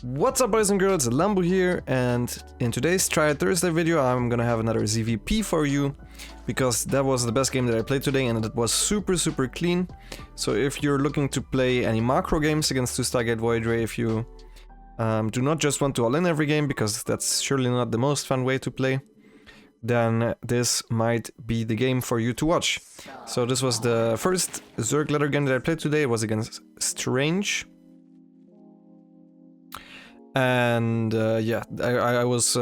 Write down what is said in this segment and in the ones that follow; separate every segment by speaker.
Speaker 1: What's up, boys and girls, Lambo here, and in today's Tryhard Thursday video I'm gonna have another ZVP for you, because that was the best game that I played today and it was super clean. So if you're looking to play any macro games against Stargate Voidray, if you do not just want to all in every game, because that's surely not the most fun way to play, then this might be the game for you to watch. So this was the first Zerg ladder game that I played today. It was against Strange. And yeah, I was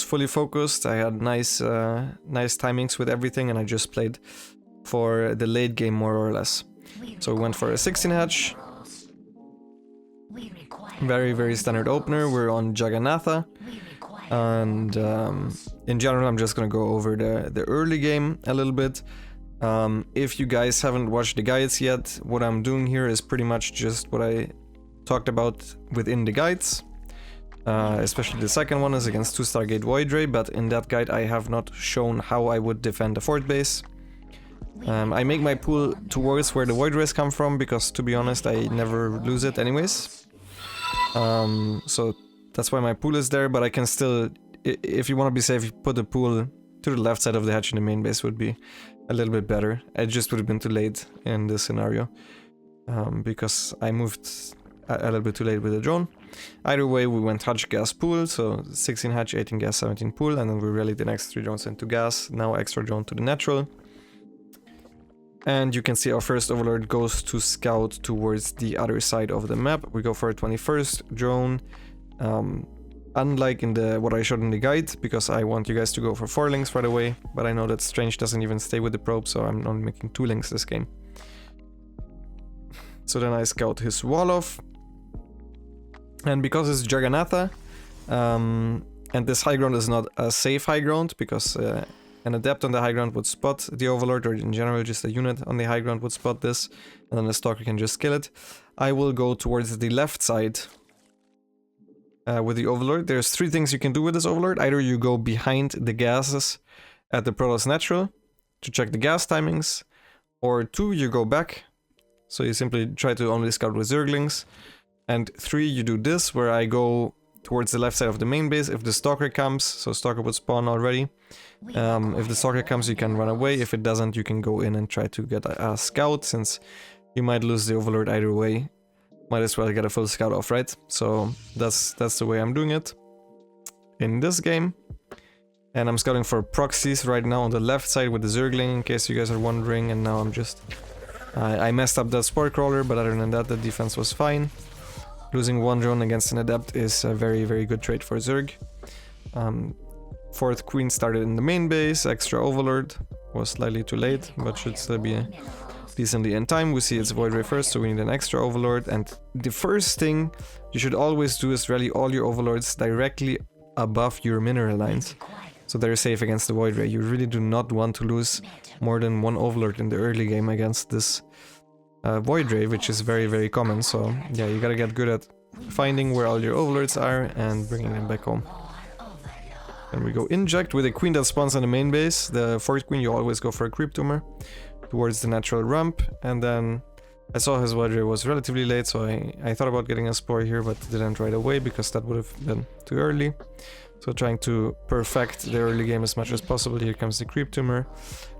Speaker 1: fully focused. I had nice timings with everything, and I just played for the late game more or less. So we went for a 16 hatch. Very standard opener. We're on Jagannatha, and in general I'm just gonna go over the early game a little bit. If you guys haven't watched the guides yet, what I'm doing here is pretty much just what I talked about within the guides. Especially the second one is against 2 Stargate Voidray, but in that guide I have not shown how I would defend the fort base. I make my pool towards where the Voidrays come from, because to be honest I never lose it anyways. So that's why my pool is there, but I can still, if you want to be safe, put the pool to the left side of the hatch in the main base would be a little bit better. It just would have been too late in this scenario, because I moved a little bit too late with the drone. Either way, we went hatch gas pool, so 16 hatch, 18 gas, 17 pool, and then we rallied the next 3 drones into gas, now extra drone to the natural. And you can see our first overlord goes to scout towards the other side of the map. We go for a 21st drone, unlike in what I showed in the guide, because I want you guys to go for 4 links right away, but I know that Strange doesn't even stay with the probe, so I'm only making 2 links this game. So then I scout his wall off. And because it's Jagannatha, and this high ground is not a safe high ground, because an adept on the high ground would spot the overlord, or in general just a unit on the high ground would spot this, and then the stalker can just kill it. I will go towards the left side with the overlord. There's 3 things you can do with this overlord. Either you go behind the gases at the Protoss Natural to check the gas timings, or 2, you go back, so you simply try to only scout with Zerglings. And 3, you do this, where I go towards the left side of the main base. If the stalker comes, so stalker would spawn already. If the stalker comes, you can run away. If it doesn't, you can go in and try to get a scout, since you might lose the overlord either way. Might as well get a full scout off, right? So that's the way I'm doing it in this game. And I'm scouting for proxies right now on the left side with the Zergling, in case you guys are wondering. And now I'm just... I messed up that spore crawler, but other than that, the defense was fine. Losing 1 drone against an adept is a very good trade for Zerg. 4th queen started in the main base, extra overlord. Was slightly too late, but should still be decently in time. We see it's Voidray first, so we need an extra overlord. And the first thing you should always do is rally all your overlords directly above your mineral lines, so they're safe against the Voidray. You really do not want to lose more than 1 overlord in the early game against this Voidray, which is very common. So yeah, you gotta get good at finding where all your overlords are and bringing them back home. And we go inject with a queen that spawns on the main base. The 4th queen, you always go for a creep tumor towards the natural ramp. And then I saw his Voidray was relatively late, so I thought about getting a spore here, but didn't right away, because that would have been too early. So trying to perfect the early game as much as possible. Here comes the creep tumor.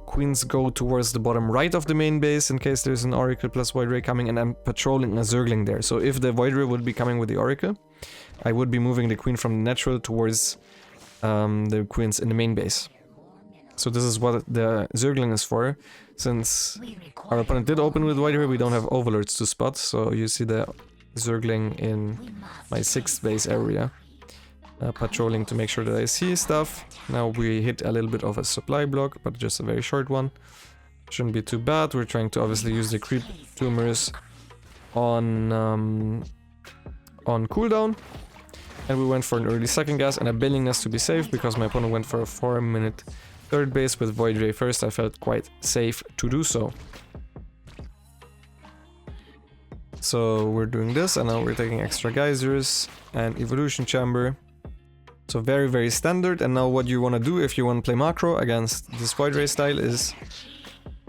Speaker 1: Queens go towards the bottom right of the main base in case there's an Oracle plus Voidray coming, and I'm patrolling a Zergling there. So if the Voidray would be coming with the Oracle, I would be moving the queen from the natural towards the queens in the main base. So this is what the Zergling is for. Since our opponent did open with Voidray, we don't have overlords to spot, so you see the Zergling in my 6th base area. Patrolling to make sure that I see stuff. Now we hit a little bit of a supply block, but just a very short one. Shouldn't be too bad. We're trying to obviously use the creep tumors on cooldown. And we went for an early 2nd gas and a willingness to be safe, because my opponent went for a 4-minute 3rd base with Voidray first. I felt quite safe to do so. So we're doing this, and now we're taking extra geysers and evolution chamber. So very standard. And now what you want to do if you want to play macro against this Voidray style is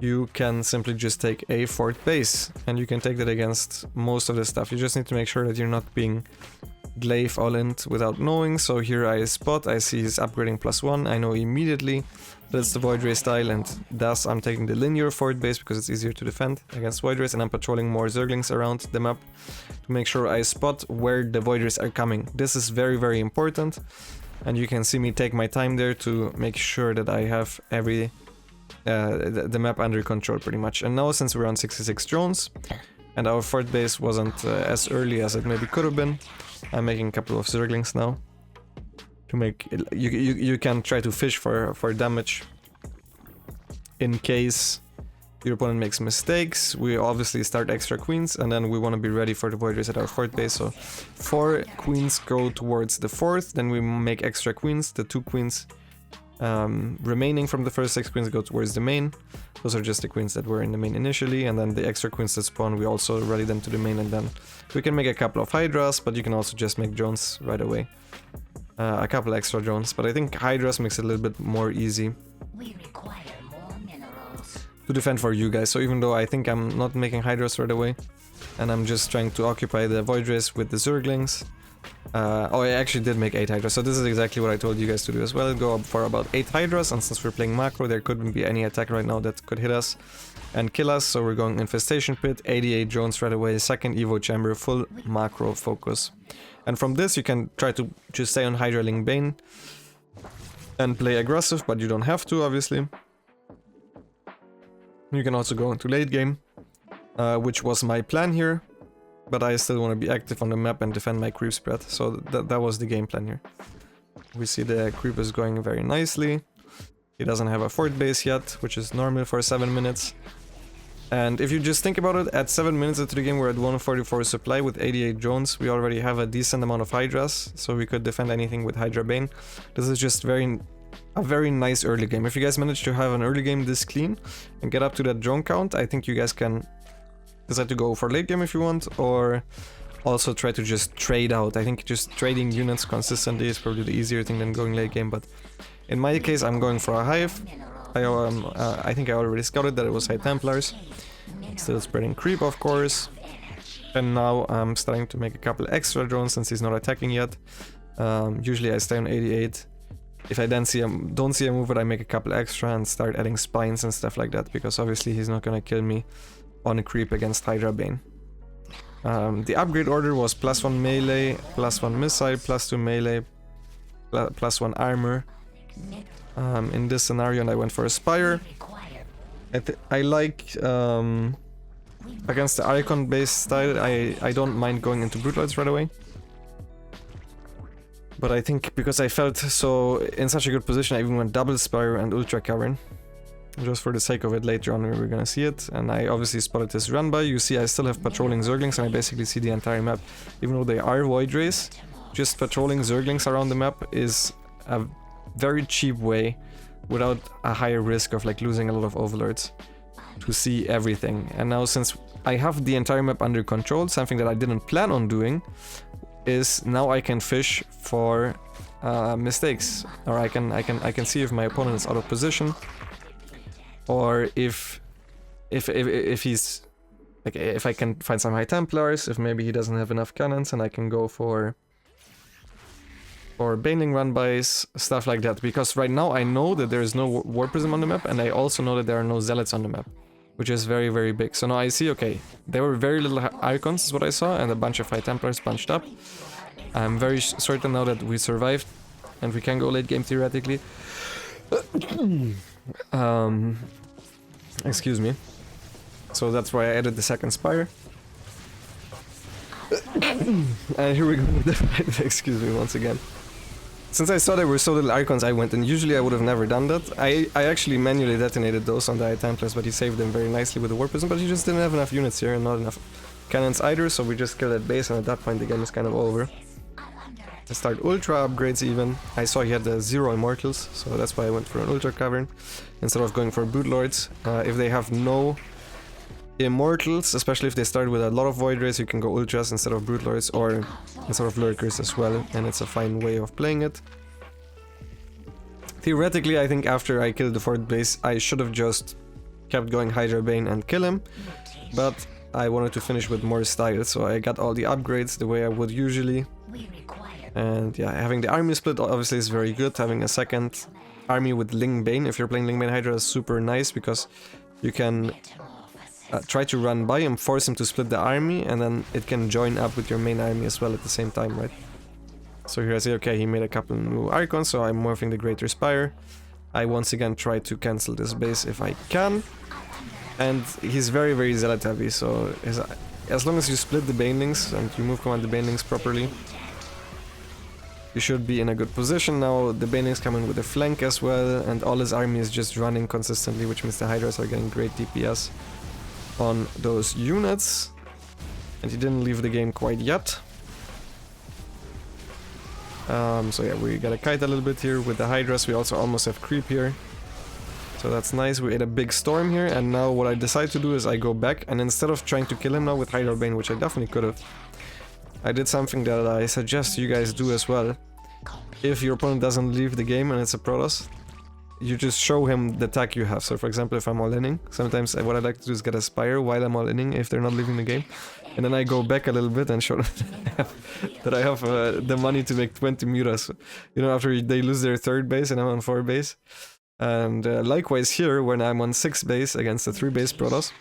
Speaker 1: you can simply just take a fort base, and you can take that against most of the stuff. You just need to make sure that you're not being glaive all in without knowing. So here I spot, I see he's upgrading +1. I know immediately that it's the Voidray style, and thus I'm taking the linear fort base because it's easier to defend against Voidrays, and I'm patrolling more Zerglings around the map to make sure I spot where the Voidrays are coming. This is very, very important, and you can see me take my time there to make sure that I have every the map under control pretty much. And now, since we're on 66 drones and our fort base wasn't as early as it maybe could have been, I'm making a couple of Zerglings now to make it, you can try to fish for damage in case your opponent makes mistakes. We obviously start extra queens, and then we want to be ready for the Voidrays at our fort base. So 4 queens go towards the fourth, then we make extra queens. The 2 queens remaining from the first 6 queens go towards the main. Those are just the queens that were in the main initially, and then the extra queens that spawn, we also rally them to the main, and then we can make a couple of hydras, but you can also just make drones right away. A couple extra drones, but I think hydras makes it a little bit more easy to defend for you guys. So even though I think I'm not making hydras right away, and I'm just trying to occupy the Voidrays with the Zerglings. Oh, I actually did make 8 hydras, so this is exactly what I told you guys to do as well. Go up for about 8 hydras, and since we're playing macro, there couldn't be any attack right now that could hit us and kill us, so we're going infestation pit, 88 drones right away, second evo chamber, full macro focus. And from this you can try to just stay on Hydraling Bane and play aggressive, but you don't have to, obviously. You can also go into late game, which was my plan here, but I still want to be active on the map and defend my creep spread, so that was the game plan here. We see the creep is going very nicely. He doesn't have a fort base yet, which is normal for 7 minutes. And if you just think about it, at 7 minutes into the game we're at 144 supply with 88 drones. We already have a decent amount of hydras, so we could defend anything with Hydra Bane. This is just a very nice early game. If you guys manage to have an early game this clean and get up to that drone count, I think you guys can decide to go for late game if you want, or also try to just trade out. I think just trading units consistently is probably the easier thing than going late game, but in my case I'm going for a hive. I think I already scouted that it was High Templars. Still spreading creep, of course. And now I'm starting to make a couple extra drones since he's not attacking yet. Usually I stay on 88. If I then don't see a move, but I make a couple extra and start adding spines and stuff like that, because obviously he's not gonna kill me on a creep against Hydra Bane. The upgrade order was +1 melee, +1 missile, +2 melee, +1 armor. In this scenario, and I went for a Spire. I like, against the Icon based style, I don't mind going into Brute right away. But I think because I felt so in such a good position, I even went double Spire and Ultra Cavern. Just for the sake of it, later on we're gonna see it. And I obviously spotted this run by. You see I still have patrolling Zerglings, and I basically see the entire map. Even though they are Voidrays, just patrolling Zerglings around the map is a very cheap way, without a higher risk of like losing a lot of overlords, to see everything. And now since I have the entire map under control, something that I didn't plan on doing, is now I can fish for mistakes, or I can see if my opponent is out of position, or if he's like, if I can find some High Templars, if maybe he doesn't have enough cannons, and I can go for Baneling run-bys, stuff like that. Because right now I know that there is no War Prism on the map, and I also know that there are no Zealots on the map, which is very, very big. So now I see, okay, there were very little Icons is what I saw, and a bunch of High Templars bunched up. I'm very certain now that we survived, and we can go late game theoretically. Excuse me. So that's why I added the second Spire. And here we go with the fight. Excuse me once again. Since I saw there were so little Icons, I went, and usually I would have never done that. I actually manually detonated those on the High Templars, but he saved them very nicely with the War Prism, but he just didn't have enough units here and not enough cannons either, so we just killed that base, and at that point the game is kind of over. I start Ultra upgrades even. I saw he had the 0 Immortals, so that's why I went for an Ultra Cavern instead of going for Brood Lords. If they have no Immortals, especially if they start with a lot of Voidrays, you can go Ultras instead of Brood Lords, or instead of Lurkers as well, and it's a fine way of playing it. Theoretically, I think after I killed the fort base, I should have just kept going Hydra Bane and kill him, but I wanted to finish with more style, so I got all the upgrades the way I would usually. And yeah, having the army split obviously is very good. Having a second army with Ling Bane, if you're playing Ling Bane Hydra, is super nice because you can try to run by him, force him to split the army, and then it can join up with your main army as well at the same time, right? So here I say, okay, he made a couple new Archons, so I'm morphing the Greater Spire. I once again try to cancel this base if I can. And he's very, very Zealot heavy, so as long as you split the Banelings and you move command the Banelings properly, you should be in a good position. Now the Banelings come in with a flank as well, and all his army is just running consistently, which means the Hydras are getting great DPS on those units. And he didn't leave the game quite yet. So yeah, we gotta kite a little bit here with the Hydras. We also almost have creep here. So that's nice. We ate a big storm here, and now what I decide to do is I go back, and instead of trying to kill him now with Hydra Bane, which I definitely could have, I did something that I suggest you guys do as well. If your opponent doesn't leave the game and it's a Protoss, you just show him the tech you have. So for example, if I'm all-inning, sometimes what I like to do is get a Spire while I'm all-inning if they're not leaving the game. And then I go back a little bit and show that I have the money to make 20 Mutas. You know, after they lose their 3rd base and I'm on 4 base. And likewise here, when I'm on 6 base against a 3 base Protoss,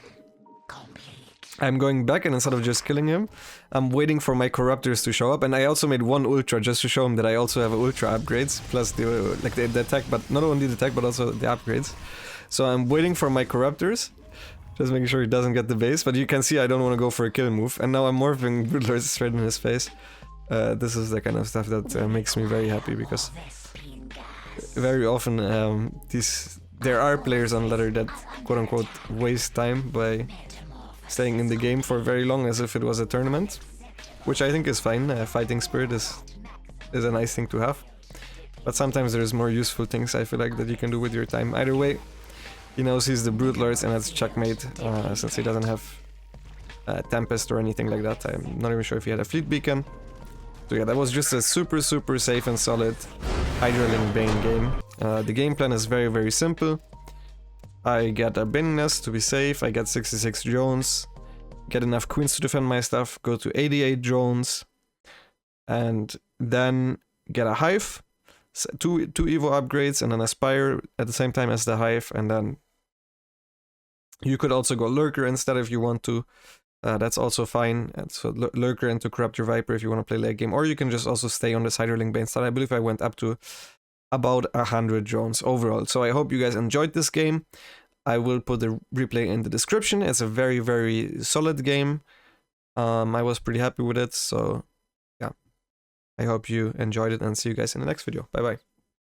Speaker 1: I'm going back, and instead of just killing him, I'm waiting for my Corruptors to show up. And I also made 1 Ultra just to show him that I also have Ultra upgrades, plus the attack, but not only the attack, but also the upgrades. So I'm waiting for my Corruptors, just making sure he doesn't get the base. But you can see I don't want to go for a kill move, and now I'm morphing Broodlords straight in his face. This is the kind of stuff that makes me very happy, because very often there are players on ladder that quote-unquote waste time by staying in the game for very long as if it was a tournament, which I think is fine. Fighting spirit is a nice thing to have, but sometimes there's more useful things I feel like that you can do with your time. Either way, he knows he's the Broodlords, and that's checkmate, since he doesn't have Tempest or anything like that. I'm not even sure if he had a Fleet Beacon. So yeah, that was just a super, super safe and solid Hydra Ling Bane game. The game plan is very, very simple. I get a Bane Nest to be safe, I get 66 drones, get enough queens to defend my stuff, go to 88 drones, and then get a Hive, two Evo upgrades, and then a Spire at the same time as the Hive, and then you could also go Lurker instead if you want to. That's also fine. And so Lurker into Corrupt Your Viper if you want to play late game, or you can just also stay on this Hydra Ling Bane style. I believe I went up to about 100 drones overall. So I hope you guys enjoyed this game. I will put the replay in the description. It's a very, very solid game. I was pretty happy with it. So yeah, I hope you enjoyed it, and see you guys in the next video. Bye bye.